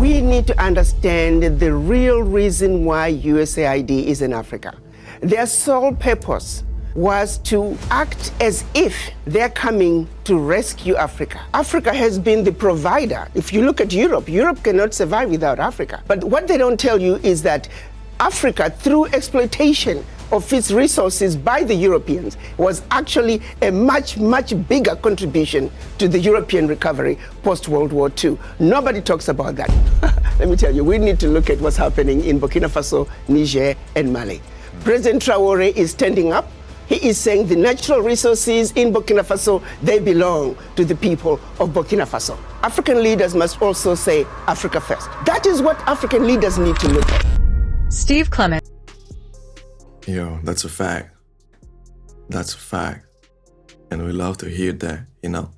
We need to understand the real reason why USAID is in Africa. Their sole purpose was to act as if they're coming to rescue Africa. Africa has been the provider. If you look at Europe, Europe cannot survive without Africa. But what they don't tell you is that Africa, through exploitation of its resources by the Europeans, was actually a much, much bigger contribution to the European recovery post-World War II. Nobody talks about that. Let me tell you, we need to look at what's happening in Burkina Faso, Niger, and Mali. President Traore is standing up. He is saying the natural resources in Burkina Faso, they belong to the people of Burkina Faso. African leaders must also say Africa first. That is what African leaders need to look at. Steve Clement. Yo, that's a fact. That's a fact. And we love to hear that, you know.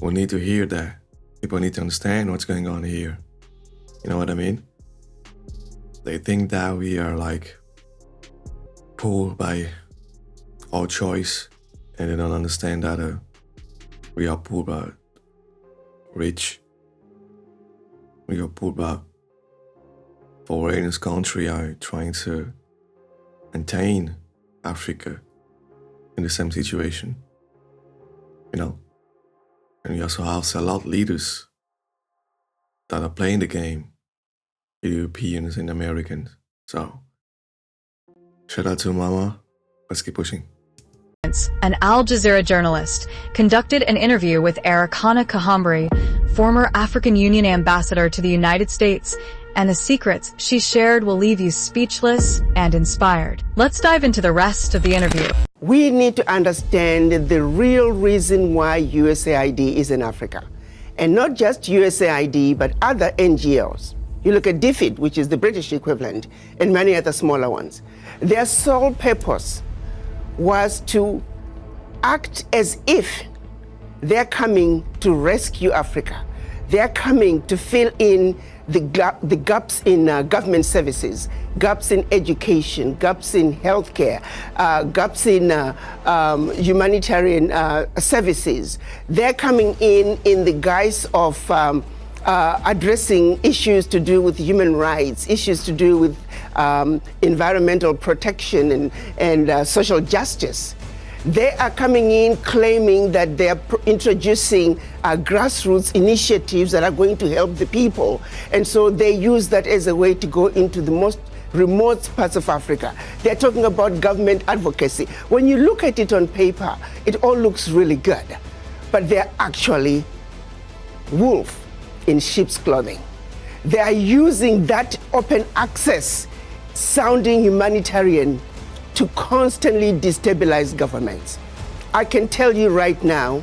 We need to hear that. People need to understand what's going on here. You know what I mean? They think that we are like pulled by our choice, and they don't understand that we are pulled by rich. We are pulled by foreigners country are trying to maintain Africa in the same situation, you know. And we also have a lot of leaders that are playing the game, the Europeans and Americans. So, shout out to Mama. Let's keep pushing. An Al Jazeera journalist conducted an interview with Arikana Chihombori, former African Union ambassador to the United States, and the secrets she shared will leave you speechless and inspired. Let's dive into the rest of the interview. We need to understand the real reason why USAID is in Africa. And not just USAID, but other NGOs. You look at DFID, which is the British equivalent, and many other smaller ones. Their sole purpose was to act as if they're coming to rescue Africa. They're coming to fill in the gaps in government services, gaps in education, gaps in healthcare, gaps in humanitarian services. They're coming in the guise of addressing issues to do with human rights, issues to do with environmental protection and social justice. They are coming in claiming that they are introducing grassroots initiatives that are going to help the people. And so they use that as a way to go into the most remote parts of Africa. They're talking about government advocacy. When you look at it on paper, it all looks really good. But they're actually wolf in sheep's clothing. They are using that open access sounding humanitarian to constantly destabilize governments. I can tell you right now,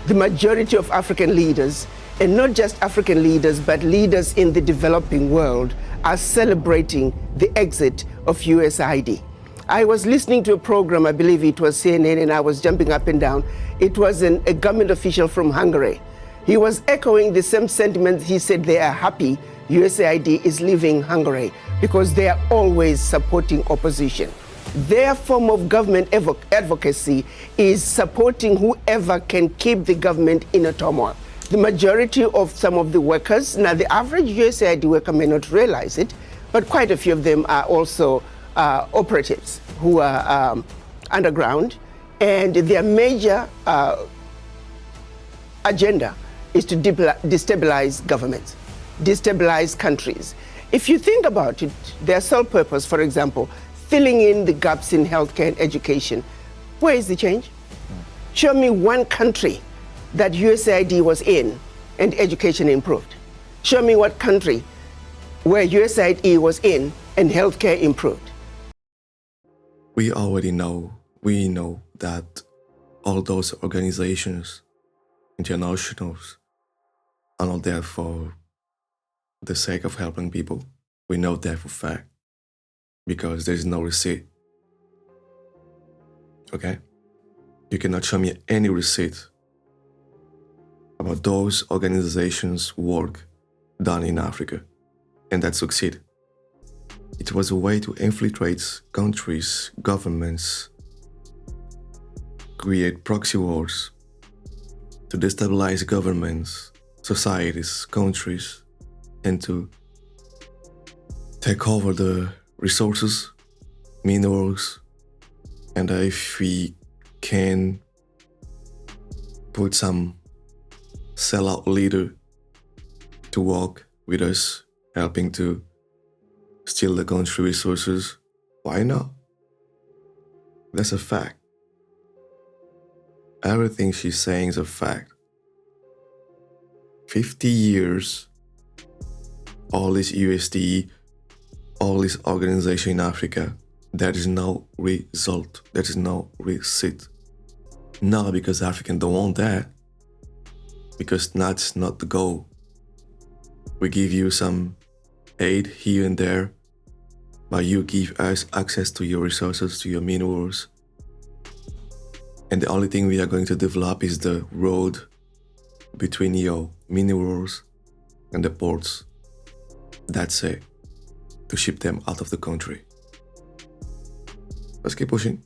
the majority of African leaders, and not just African leaders, but leaders in the developing world, are celebrating the exit of USAID. I was listening to a program, I believe it was CNN, and I was jumping up and down. It was a government official from Hungary. He was echoing the same sentiment. He said they are happy USAID is leaving Hungary because they are always supporting opposition. Their form of government advocacy is supporting whoever can keep the government in a turmoil. The majority of some of the workers, now the average USAID worker may not realize it, but quite a few of them are also operatives who are underground, and their major agenda is to destabilize governments, destabilize countries. If you think about it, their sole purpose, for example, filling in the gaps in healthcare and education. Where is the change? Show me one country that USAID was in and education improved. Show me what country where USAID was in and healthcare improved. We know that all those organizations, internationals, are not there for the sake of helping people. We know that for a fact. Because there's no receipt. Okay? You cannot show me any receipt about those organizations' work done in Africa and that succeed. It was a way to infiltrate countries, governments, create proxy wars, to destabilize governments, societies, countries, and to take over the resources, minerals, and if we can put some sellout leader to work with us, helping to steal the country resources, why not? That's a fact. Everything she's saying is a fact. 50 years, all this USD, all this organization in Africa, there is no result, there is no receipt. Not because Africans don't want that, because that's not the goal. We give you some aid here and there, but you give us access to your resources, to your minerals. And the only thing we are going to develop is the road between your minerals and the ports. That's it. To ship them out of the country. Let's keep pushing.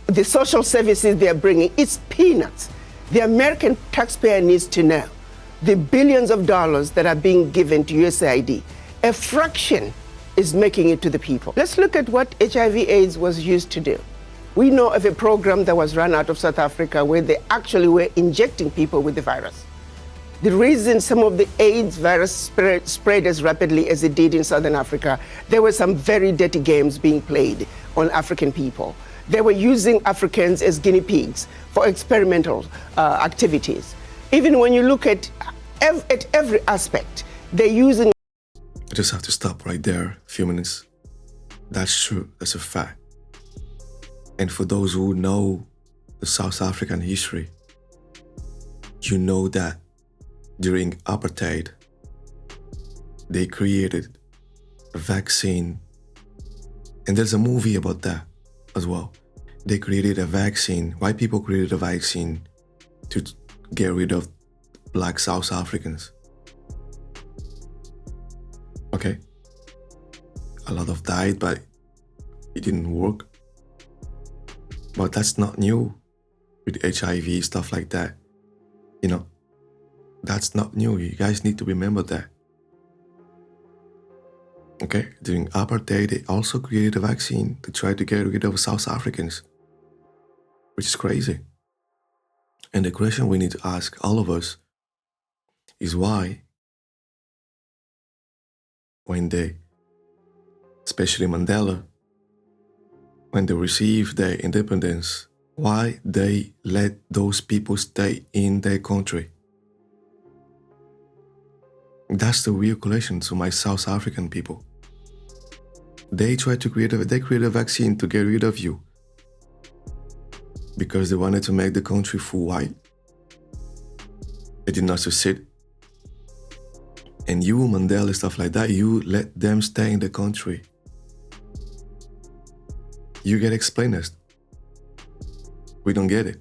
The social services they are bringing, it's peanuts. The American taxpayer needs to know the billions of dollars that are being given to USAID, a fraction is making it to the people. Let's look at what HIV/AIDS was used to do. We know of a program that was run out of South Africa where they actually were injecting people with the virus. The reason some of the AIDS virus spread as rapidly as it did in Southern Africa, there were some very dirty games being played on African people. They were using Africans as guinea pigs for experimental activities. Even when you look at every aspect, they're using... I just have to stop right there a few minutes. That's true, that's a fact. And for those who know the South African history, you know that during apartheid, they created a vaccine. And there's a movie about that as well. They created a vaccine, white people created a vaccine to get rid of black South Africans. Okay. A lot of died, but it didn't work. But that's not new with HIV, stuff like that. You know, that's not new. You guys need to remember that. Okay, during apartheid, they also created a vaccine to try to get rid of South Africans, which is crazy. And the question we need to ask, all of us, is why, when they, especially Mandela, when they received their independence, why they let those people stay in their country? That's the real question to my South African people. They tried to create a vaccine to get rid of you because they wanted to make the country full white. They did not succeed. And you, Mandela, stuff like that, you let them stay in the country. You get explainers. We don't get it.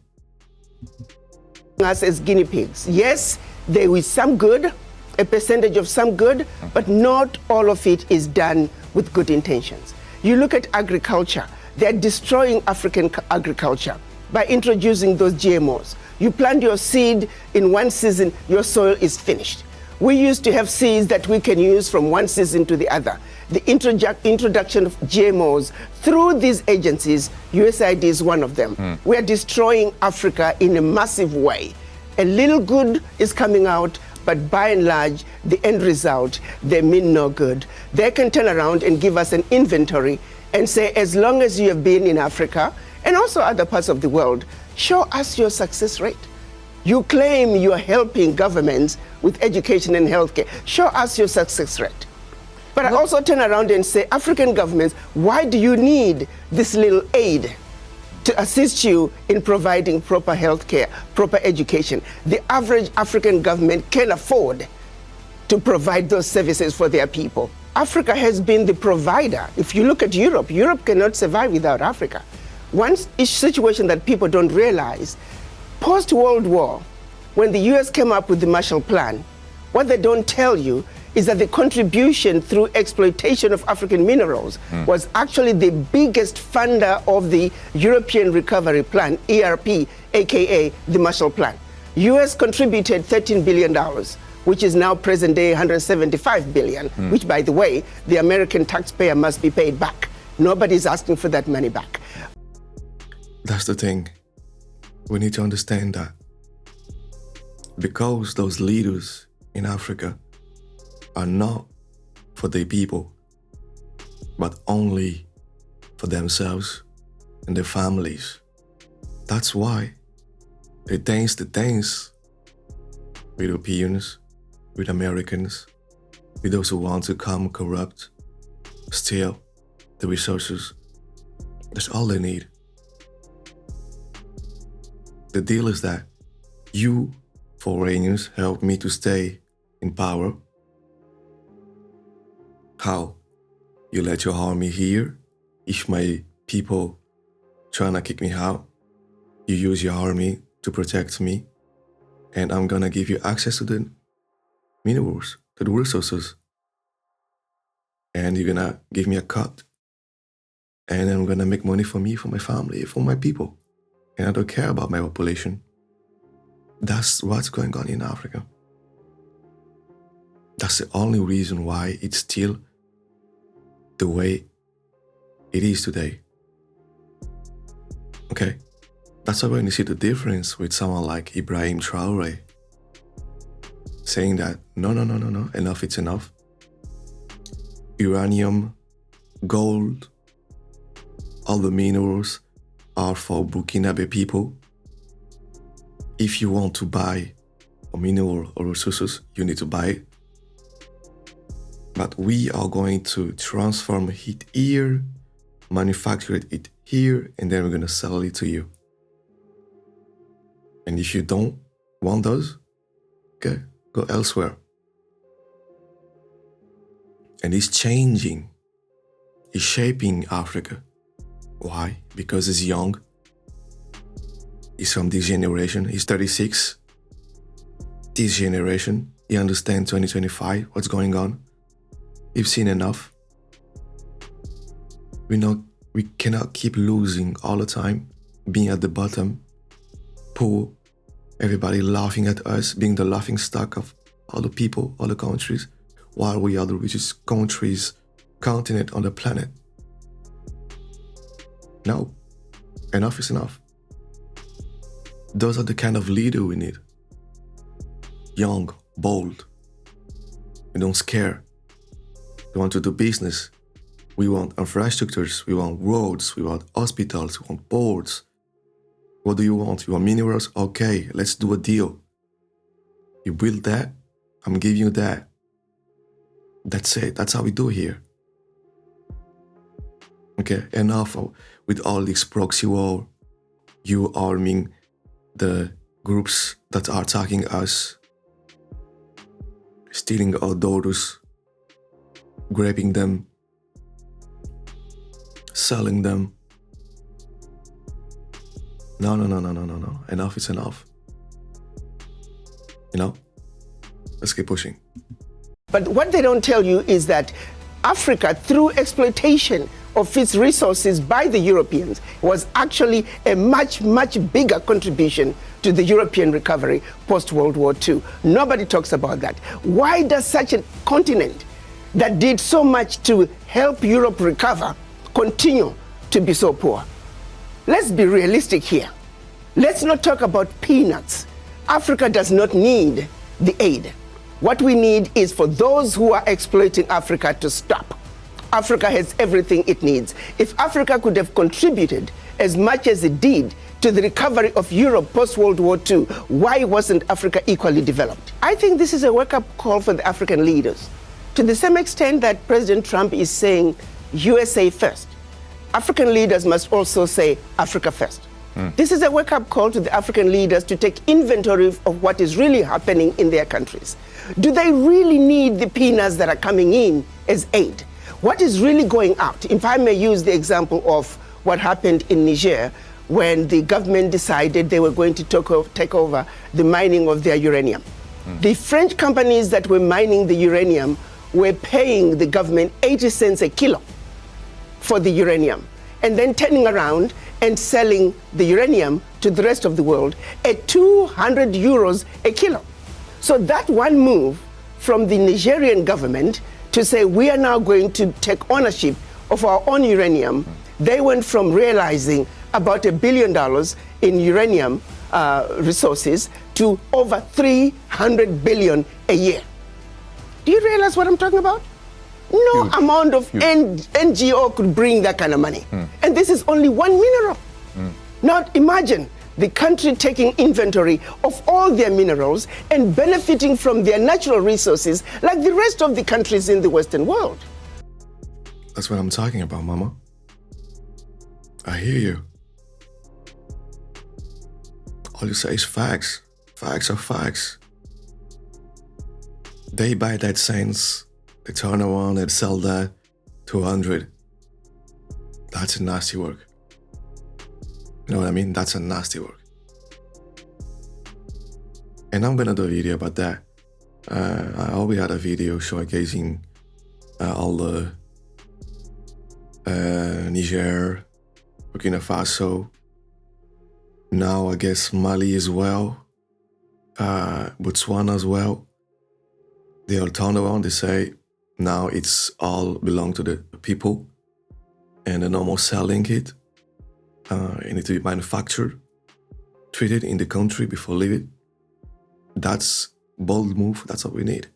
Us as guinea pigs. Yes, there is some good, a percentage of some good, but not all of it is done with good intentions. You look at agriculture, they're destroying African agriculture by introducing those GMOs. You plant your seed in one season, your soil is finished. We used to have seeds that we can use from one season to the other. The introduction of GMOs through these agencies, USAID is one of them. We are destroying Africa in a massive way. A little good is coming out, but by and large, the end result, they mean no good. They can turn around and give us an inventory and say, as long as you have been in Africa and also other parts of the world, show us your success rate. You claim you are helping governments with education and healthcare. Show us your success rate. But I also turn around and say, African governments, why do you need this little aid to assist you in providing proper healthcare, proper education? The average African government can afford to provide those services for their people. Africa has been the provider. If you look at Europe, Europe cannot survive without Africa. One situation that people don't realize, post-World War, when the US came up with the Marshall Plan, what they don't tell you is that the contribution through exploitation of African minerals was actually the biggest funder of the European Recovery Plan, ERP, aka the Marshall Plan. US contributed $13 billion, which is now present day 175 billion, which, by the way, the American taxpayer must be paid back. Nobody's asking for that money back. That's the thing. We need to understand that. Because those leaders in Africa are not for their people, but only for themselves and their families. That's why they dance the dance with Europeans, with Americans, with those who want to come corrupt, steal the resources. That's all they need. The deal is that you, foreigners, help me to stay in power. How? You let your army here. If my people trying to kick me out, you use your army to protect me, and I'm gonna give you access to the minerals, to the resources. And you're gonna give me a cut. And I'm gonna make money for me, for my family, for my people. And I don't care about my population. That's what's going on in Africa. That's the only reason why it's still the way it is today. Okay? That's why when you see the difference with someone like Ibrahim Traore saying that, no, enough is enough. Uranium, gold, all the minerals are for Burkinabe people. If you want to buy a mineral or resources, you need to buy it. But we are going to transform it here, manufacture it here, and then we're going to sell it to you. And if you don't want those, okay, go elsewhere. And he's changing. He's shaping Africa. Why? Because he's young. He's from this generation. He's 36. This generation, he understands 2025, what's going on. We've seen enough. We cannot keep losing all the time, being at the bottom, poor, everybody laughing at us, being the laughing stock of all the people, all the countries, while we are the richest continent on the planet. No, enough is enough. Those are the kind of leader we need. Young, bold. We don't scare. We want to do business. We want infrastructures. We want roads. We want hospitals. We want ports. What do you want? You want minerals? Okay, let's do a deal. You build that, I'm giving you that. That's it. That's how we do here. Okay, enough with all this proxy war. You arming the groups that are attacking us, stealing our daughters, grabbing them, selling them. No. Enough is enough. Let's keep pushing. But what they don't tell you is that Africa, through exploitation of its resources by the Europeans, was actually a much, much bigger contribution to the European recovery post-World War II. Nobody talks about that. Why does such a continent that did so much to help Europe recover continue to be so poor? Let's be realistic here. Let's not talk about peanuts. Africa does not need the aid. What we need is for those who are exploiting Africa to stop. Africa has everything it needs. If Africa could have contributed as much as it did to the recovery of Europe post-World War II, why wasn't Africa equally developed? I think this is a wake-up call for the African leaders. To the same extent that President Trump is saying USA first, African leaders must also say Africa first. This is a wake-up call to the African leaders to take inventory of what is really happening in their countries. Do they really need the peanuts that are coming in as aid? What is really going out? If I may use the example of what happened in Niger when the government decided they were going to take over the mining of their uranium. The French companies that were mining the uranium were paying the government 80 cents a kilo for the uranium, and then turning around and selling the uranium to the rest of the world at 200 euros a kilo. So that one move from the Nigerian government to say we are now going to take ownership of our own uranium, they went from realizing about $1 billion in uranium resources to over 300 billion a year. Do you realize what I'm talking about? No Huge. amount of NGO could bring that kind of money. And this is only one mineral. Now imagine the country taking inventory of all their minerals and benefiting from their natural resources like the rest of the countries in the Western world. That's what I'm talking about, Mama. I hear you. All you say is facts. Facts are facts. They buy that sense, they turn around and sell that 200. That's a nasty work. You know what I mean? That's a nasty work. And I'm gonna do a video about that. I already had a video showcasing all the Niger, Burkina Faso, now I guess Mali as well, Botswana as well. They all turn around, they say now it's all belong to the people and they're no more selling it. It needs to be manufactured, treated in the country before leaving. That's bold move, that's what we need.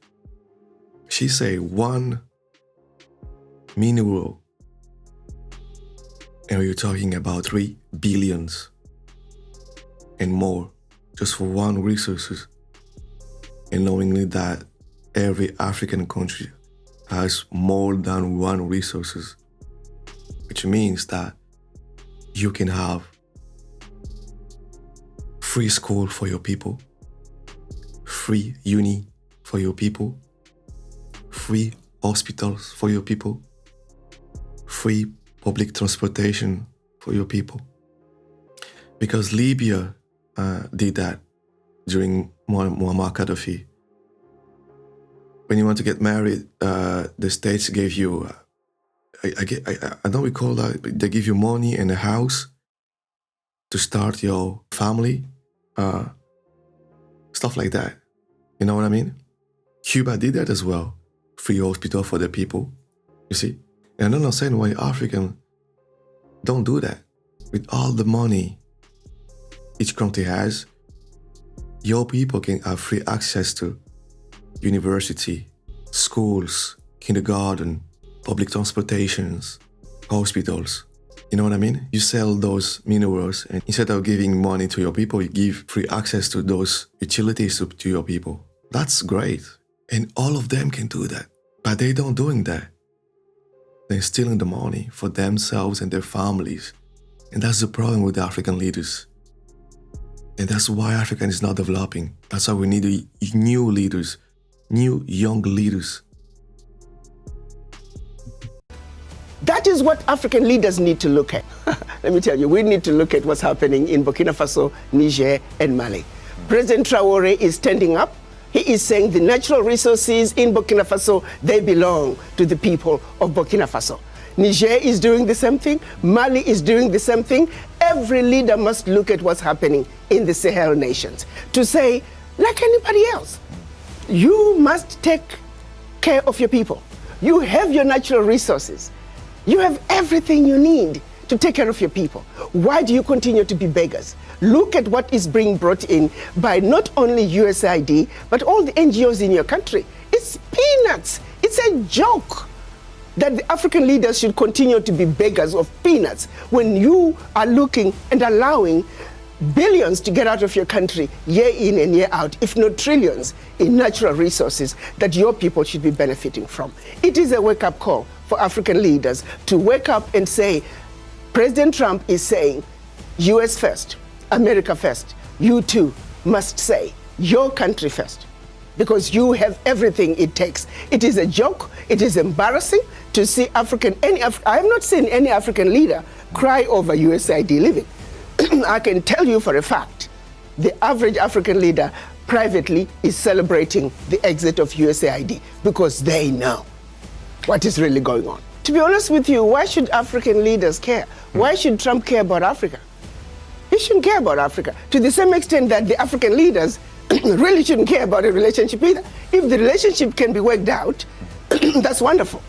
She say 1 mineral, and we're talking about 3 billions and more just for one resources. And knowingly that every African country has more than one resources, which means that you can have free school for your people, free uni for your people, free hospitals for your people, free public transportation for your people. Because Libya did that during Muammar Gaddafi. When you want to get married, the states gave you, I don't recall that, but they give you money and a house to start your family, stuff like that. You know what I mean? Cuba did that as well. Free hospital for the people, you see? And I don't understand why African don't do that. With all the money each country has, your people can have free access to university, schools, kindergarten, public transportations, hospitals. You know what I mean? You sell those minerals, and instead of giving money to your people, you give free access to those utilities to your people. That's great. And all of them can do that. But they don't doing that. They're stealing the money for themselves and their families. And that's the problem with the African leaders. And that's why Africa is not developing. That's why we need new leaders, new young leaders. That is what African leaders need to look at. Let me tell you, we need to look at what's happening in Burkina Faso, Niger, and Mali. President Traore is standing up. He is saying the natural resources in Burkina Faso, they belong to the people of Burkina Faso. Niger is doing the same thing. Mali is doing the same thing. Every leader must look at what's happening in the Sahel nations to say, like anybody else, you must take care of your people. You have your natural resources. You have everything you need to take care of your people. Why do you continue to be beggars? Look at what is being brought in by not only USAID, but all the NGOs in your country. It's peanuts. It's a joke that the African leaders should continue to be beggars of peanuts when you are looking and allowing billions to get out of your country year in and year out, if not trillions, in natural resources that your people should be benefiting from. It is a wake-up call for African leaders to wake up and say, President Trump is saying, US first, America first. You too must say, your country first, because you have everything it takes. It is a joke. It is embarrassing to see I have not seen any African leader cry over USAID leaving. I can tell you for a fact, the average African leader privately is celebrating the exit of USAID because they know what is really going on. To be honest with you, why should African leaders care? Why should Trump care about Africa? He shouldn't care about Africa to the same extent that the African leaders really shouldn't care about a relationship either. If the relationship can be worked out, that's wonderful.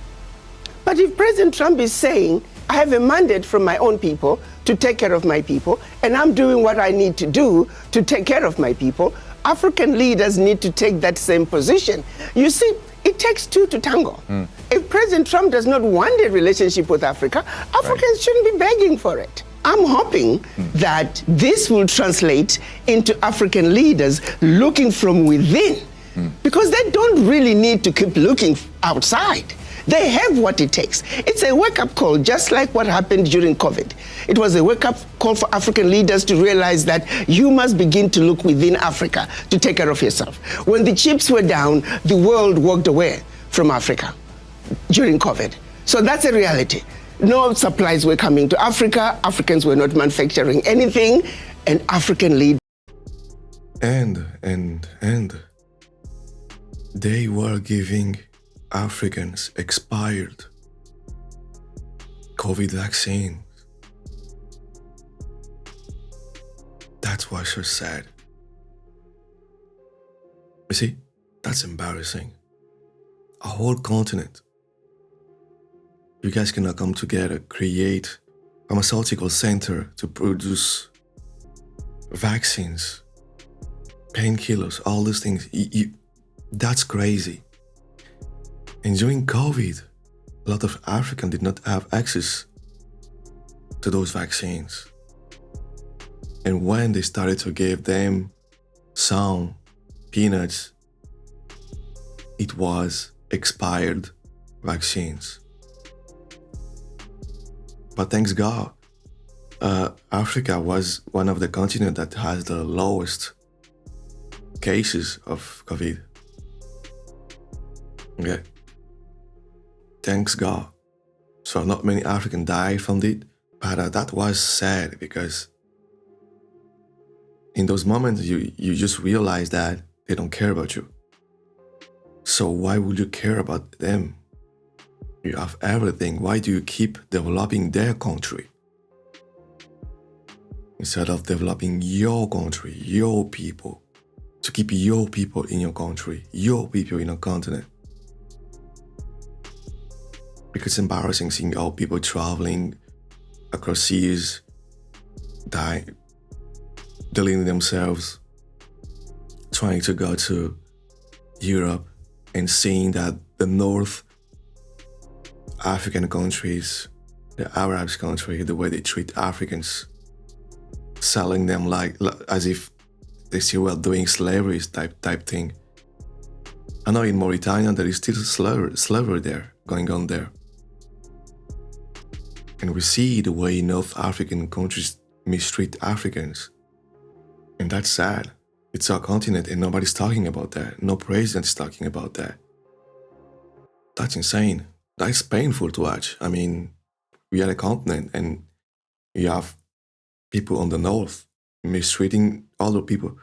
But if President Trump is saying, I have a mandate from my own people to take care of my people, and I'm doing what I need to do to take care of my people, African leaders need to take that same position. You see, it takes two to tango. If President Trump does not want a relationship with Africa, Africans shouldn't be begging for it. I'm hoping that this will translate into African leaders looking from within, because they don't really need to keep looking outside. They have what it takes. It's a wake-up call, just like what happened during COVID. It was a wake-up call for African leaders to realize that you must begin to look within Africa to take care of yourself. When the chips were down, the world walked away from Africa during COVID. So that's a reality. No supplies were coming to Africa, Africans were not manufacturing anything, and African leaders... And they were giving Africans expired COVID vaccines. That's why so sad. You see, that's embarrassing. A whole continent. You guys cannot come together, create pharmaceutical center to produce vaccines, painkillers, all these things. That's crazy. And during COVID, a lot of Africans did not have access to those vaccines. And when they started to give them some peanuts, it was expired vaccines. But thanks God, Africa was one of the continents that has the lowest cases of COVID. Okay. Thanks God. So not many Africans died from it, but that was sad because in those moments you just realize that they don't care about you. So why would you care about them? You have everything. Why do you keep developing their country instead of developing your country, your people, to keep your people in your country, your people in your continent? Because it's embarrassing seeing all people traveling across seas, deleting themselves, trying to go to Europe and seeing that the North African countries, the Arab countries, the way they treat Africans, selling them like as if they still were doing slavery type thing. I know in Mauritania there is still slavery there, going on there. And we see the way North African countries mistreat Africans. And that's sad. It's our continent and nobody's talking about that. No president is talking about that. That's insane. That's painful to watch. I mean, we are a continent and we have people on the north mistreating other people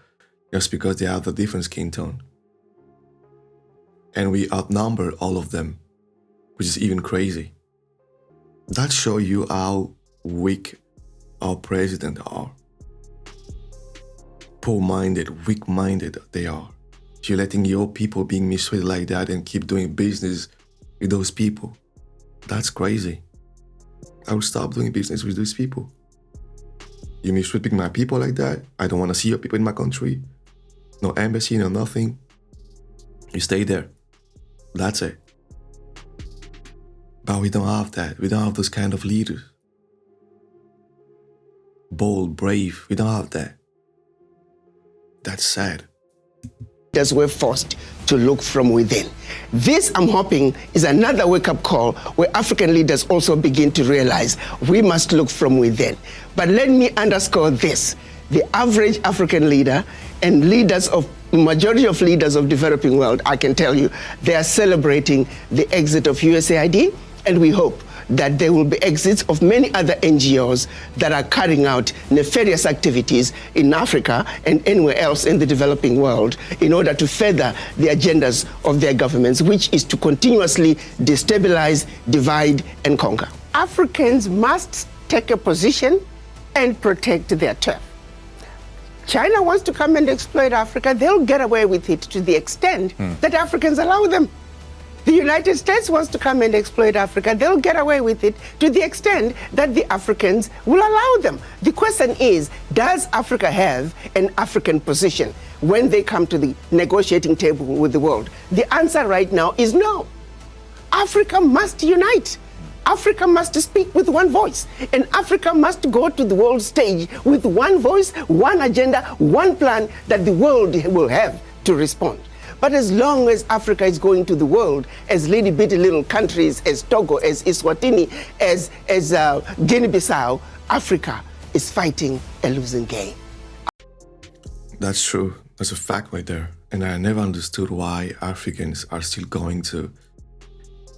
just because they have a different skin tone. And we outnumber all of them, which is even crazy. That shows you how weak our presidents are. Poor-minded, weak-minded they are. You're letting your people being mistreated like that and keep doing business with those people. That's crazy. I will stop doing business with those people. You mistreating my people like that? I don't want to see your people in my country. No embassy, no nothing. You stay there. That's it. But we don't have that. We don't have those kind of leaders. Bold, brave. We don't have that. That's sad. Leaders were forced to look from within. This, I'm hoping, is another wake-up call where African leaders also begin to realize we must look from within. But let me underscore this. The average African leader and majority of leaders of developing world, I can tell you, they are celebrating the exit of USAID, and we hope that there will be exits of many other NGOs that are carrying out nefarious activities in Africa and anywhere else in the developing world in order to further the agendas of their governments, which is to continuously destabilize, divide, and conquer. Africans must take a position and protect their turf. China wants to come and exploit Africa, they'll get away with it to the extent that Africans allow them. The United States wants to come and exploit Africa, they'll get away with it to the extent that the Africans will allow them. The question is, does Africa have an African position when they come to the negotiating table with the world? The answer right now is no. Africa must unite. Africa must speak with one voice, and Africa must go to the world stage with one voice, one agenda, one plan that the world will have to respond. But as long as Africa is going to the world as little-bitty little countries, as Togo, as Eswatini, as Guinea-Bissau, Africa is fighting a losing game. That's true. That's a fact right there. And I never understood why Africans are still going to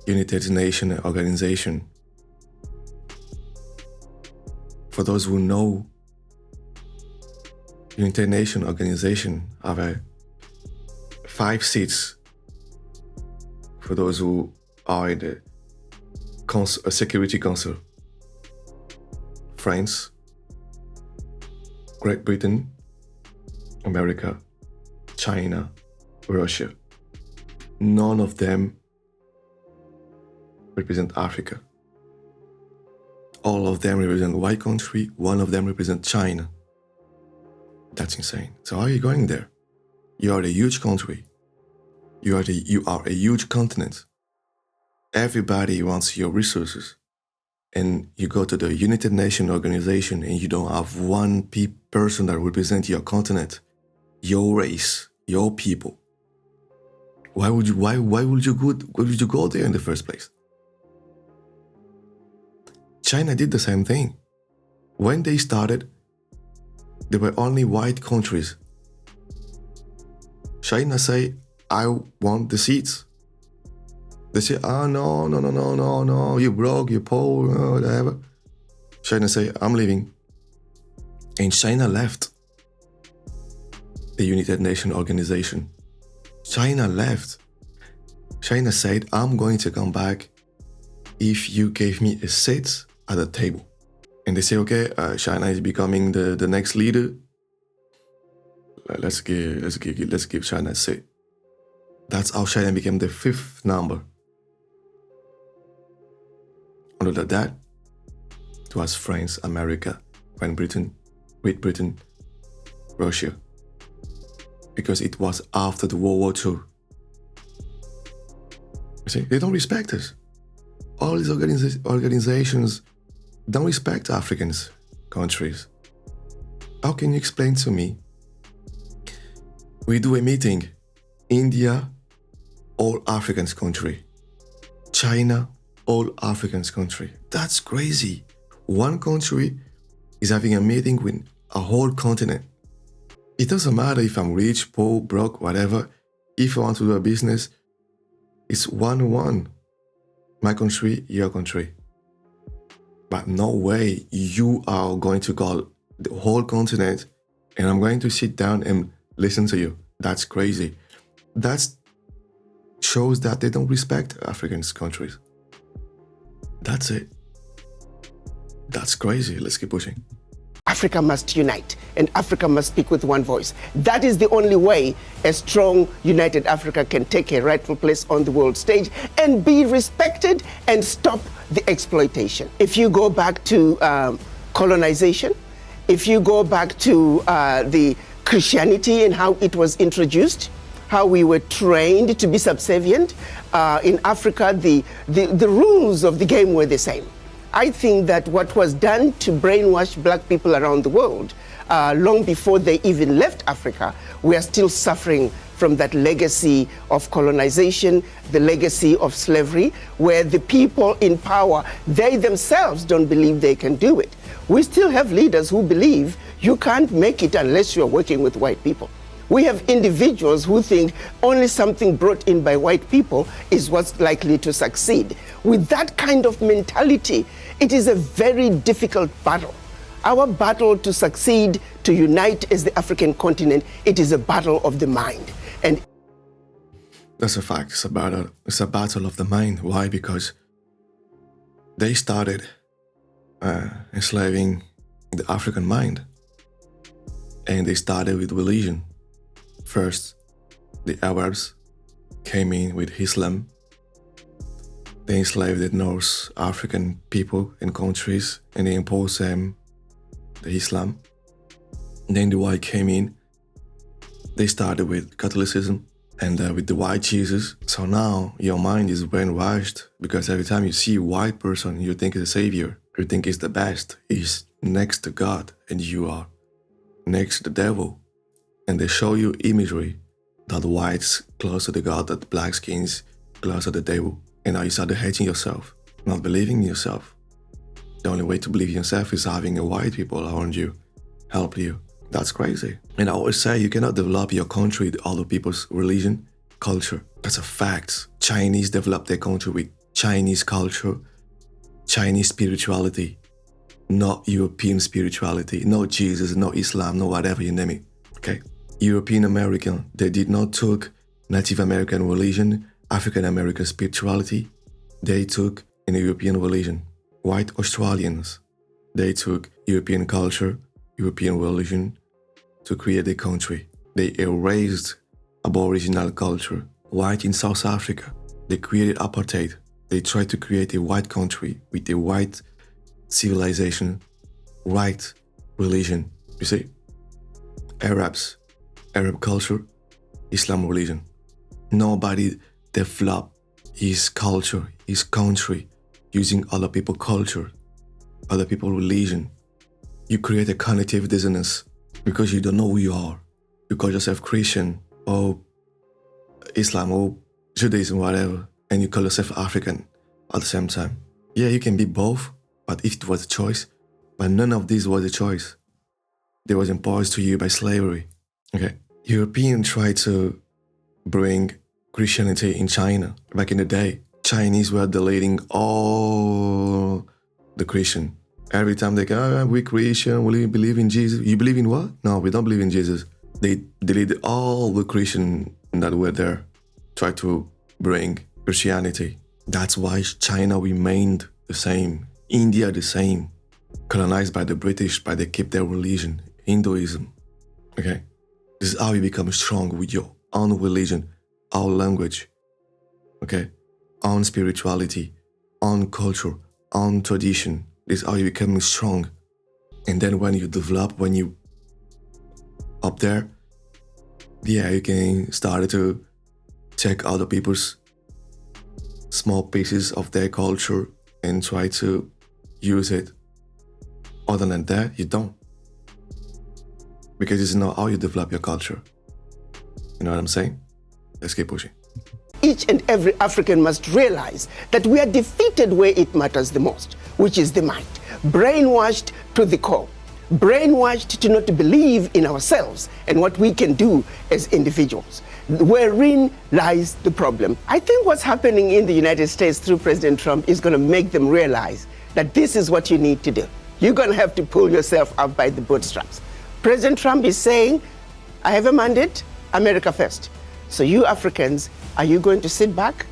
United Nations organization. For those who know, United Nations organization have 5 seats. For those who are in the Security Council: France, Great Britain, America, China, Russia. None of them represent Africa. All of them represent white country, one of them represents China. That's insane. So how are you going there? You are a huge country. You are a huge continent. Everybody wants your resources. And you go to the United Nations organization and you don't have one person that represents your continent, your race, your people. Why would you go there in the first place? China did the same thing. When they started, there were only white countries. China say, I want the seats. They say, no, you broke, you poor, whatever. China say, I'm leaving. And China left the United Nations organization. China left. China said, I'm going to come back if you gave me a seat at the table. And they say, okay, China is becoming the next leader. Let's give China a seat. That's how China became the 5th number. Under that, it was France, America, Great Britain, Russia. Because it was after the World War II. You see, they don't respect us. All these organizations don't respect Africans, countries. How can you explain to me? We do a meeting, India, all Africans country. China, all Africans country. That's crazy. One country is having a meeting with a whole continent. It doesn't matter if I'm rich, poor, broke, whatever. If I want to do a business, it's 1-1. My country, your country. But no way you are going to call the whole continent and I'm going to sit down and listen to you. That's crazy. That shows that they don't respect African countries. That's it. That's crazy. Let's keep pushing. Africa must unite and Africa must speak with one voice. That is the only way a strong, united Africa can take a rightful place on the world stage and be respected and stop the exploitation. If you go back to colonization, if you go back to the Christianity and how it was introduced, how we were trained to be subservient, in Africa, the rules of the game were the same. I think that what was done to brainwash black people around the world, long before they even left Africa, we are still suffering from that legacy of colonization, the legacy of slavery, where the people in power, they themselves don't believe they can do it. We still have leaders who believe you can't make it unless you're working with white people. We have individuals who think only something brought in by white people is what's likely to succeed. With that kind of mentality, it is a very difficult battle. Our battle to succeed, to unite as the African continent, it is a battle of the mind. And that's a fact. It's a battle of the mind. Why? Because they started enslaving the African mind. And they started with religion. First, the Arabs came in with Islam. They enslaved the North African people and countries, and they imposed them the Islam. Then the white came in. They started with Catholicism and with the white Jesus. So now your mind is brainwashed because every time you see a white person, you think he's a savior. You think he's the best. He's next to God and you are next to the devil. And they show you imagery that whites close to the God, that black skins close to the devil. And now you start hating yourself, not believing in yourself. The only way to believe in yourself is having a white people around you help you. That's crazy. And I always say you cannot develop your country with other people's religion, culture. That's a fact. Chinese developed their country with Chinese culture, Chinese spirituality, not European spirituality, no Jesus, no Islam, no whatever you name it. Okay? European American, they did not took Native American religion, African American spirituality. They took an European religion. White Australians, they took European culture, European religion to create a country. They erased Aboriginal culture. White in South Africa, they created apartheid. They tried to create a white country with a white civilization, white religion. You see, Arabs, Arab culture, Islam religion. Nobody developed his culture, his country, using other people's culture, other people's religion. You create a cognitive dissonance because you don't know who you are. You call yourself Christian or Islam or Judaism, whatever, and you call yourself African at the same time. Yeah, you can be both, but if it was a choice, but none of this was a choice. They was imposed to you by slavery. Okay, Europeans tried to bring Christianity in China back in the day. Chinese were deleting all the Christian. Every time they go, we're Christian, we believe in Jesus. You believe in what? No, we don't believe in Jesus. They deleted all the Christian that were there, tried to bring Christianity. That's why China remained the same. India the same. Colonized by the British, but they keep their religion, Hinduism. Okay? This is how you become strong with your own religion, own language. Okay? Own spirituality, own culture, own tradition. This is how you become strong. And then when you develop, when you up there, yeah, you can start to check other people's small pieces of their culture and try to use it. Other than that, you don't. Because it's not how you develop your culture. You know what I'm saying? Let's keep pushing. Each and every African must realize that we are defeated where it matters the most, which is the mind. Brainwashed to the core. Brainwashed to not believe in ourselves and what we can do as individuals. Wherein lies the problem. I think what's happening in the United States through President Trump is going to make them realize that this is what you need to do. You're going to have to pull yourself up by the bootstraps. President Trump is saying, I have a mandate, America first. So you Africans, are you going to sit back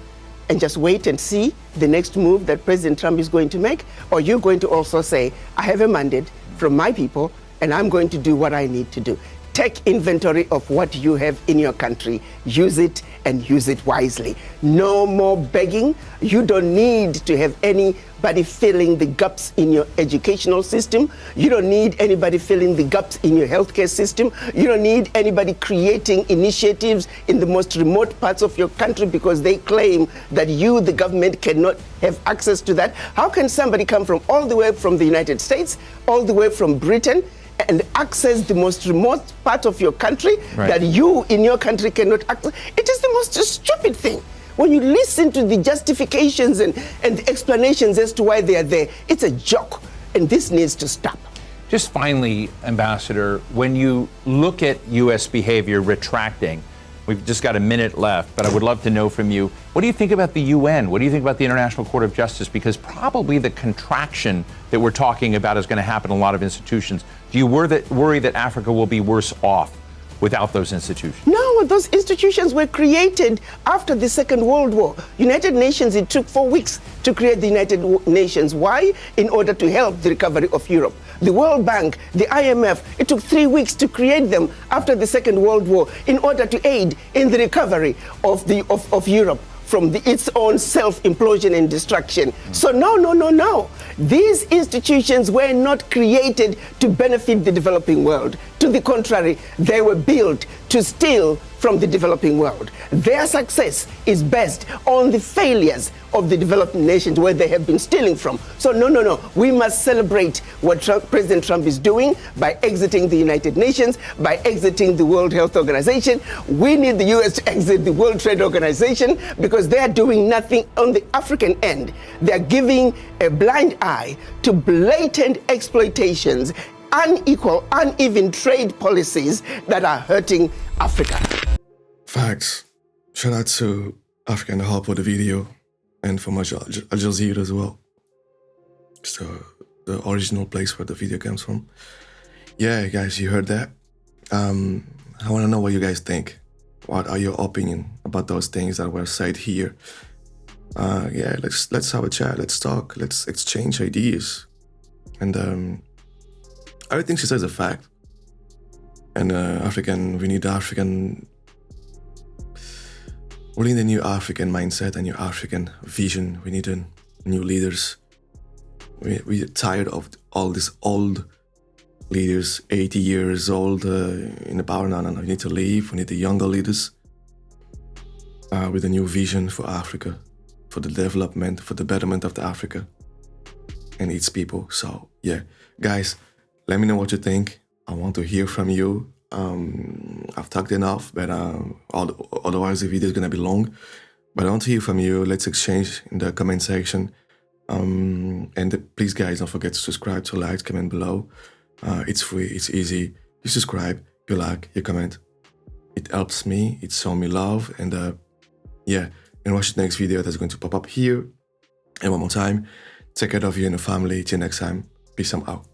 and just wait and see the next move that President Trump is going to make? Or are you going to also say, I have a mandate from my people and I'm going to do what I need to do? Take inventory of what you have in your country. Use it and use it wisely. No more begging. You don't need to have anybody filling the gaps in your educational system. You don't need anybody filling the gaps in your healthcare system. You don't need anybody creating initiatives in the most remote parts of your country because they claim that you, the government, cannot have access to that. How can somebody come from all the way from the United States, all the way from Britain, and access the most remote part of your country that you in your country cannot access? It is the most stupid thing. When you listen to the justifications and the explanations as to why they are there, it's a joke, and this needs to stop. Just finally, Ambassador, when you look at U.S. behavior retracting, we've just got a minute left, but I would love to know from you, what do you think about the UN? What do you think about the International Court of Justice? Because probably the contraction that we're talking about is going to happen in a lot of institutions. Do you worry that Africa will be worse off without those institutions? No, those institutions were created after the Second World War. United Nations, it took 4 weeks to create the United Nations. Why? In order to help the recovery of Europe. The World Bank, the IMF, it took 3 weeks to create them after the Second World War in order to aid in the recovery of Europe from its own self-implosion and destruction. So no. These institutions were not created to benefit the developing world. To the contrary, they were built to steal from the developing world. Their success is based on the failures of the developing nations where they have been stealing from. So no. We must celebrate what President Trump is doing by exiting the United Nations, by exiting the World Health Organization. We need the US to exit the World Trade Organization because they are doing nothing on the African end. They are giving a blind eye to blatant exploitations, unequal, uneven trade policies that are hurting Africa. Facts. Shout out to Arikana Chihombori for the video and from Al Jazeera as well. It's the original place where the video comes from. Yeah, guys, you heard that. I want to know what you guys think. What are your opinion about those things that were said here? Yeah, let's have a chat. Let's talk. Let's exchange ideas. And everything she says is a fact. And we need a new African mindset, a new African vision. We need new leaders. We're tired of all these old leaders, 80 years old in the power. No. We need to leave. We need the younger leaders with a new vision for Africa, for the development, for the betterment of the Africa and its people. So yeah, guys, let me know what you think. I want to hear from you. I've talked enough, but otherwise the video is gonna be long. But I want to hear from you. Let's exchange in the comment section. Please, guys, don't forget to subscribe, to like, comment below. It's free, it's easy. You subscribe, you like, you comment. It helps me. It shows me love, and yeah. And watch the next video that's going to pop up here. And one more time, take care of you and the family. Till next time, peace out.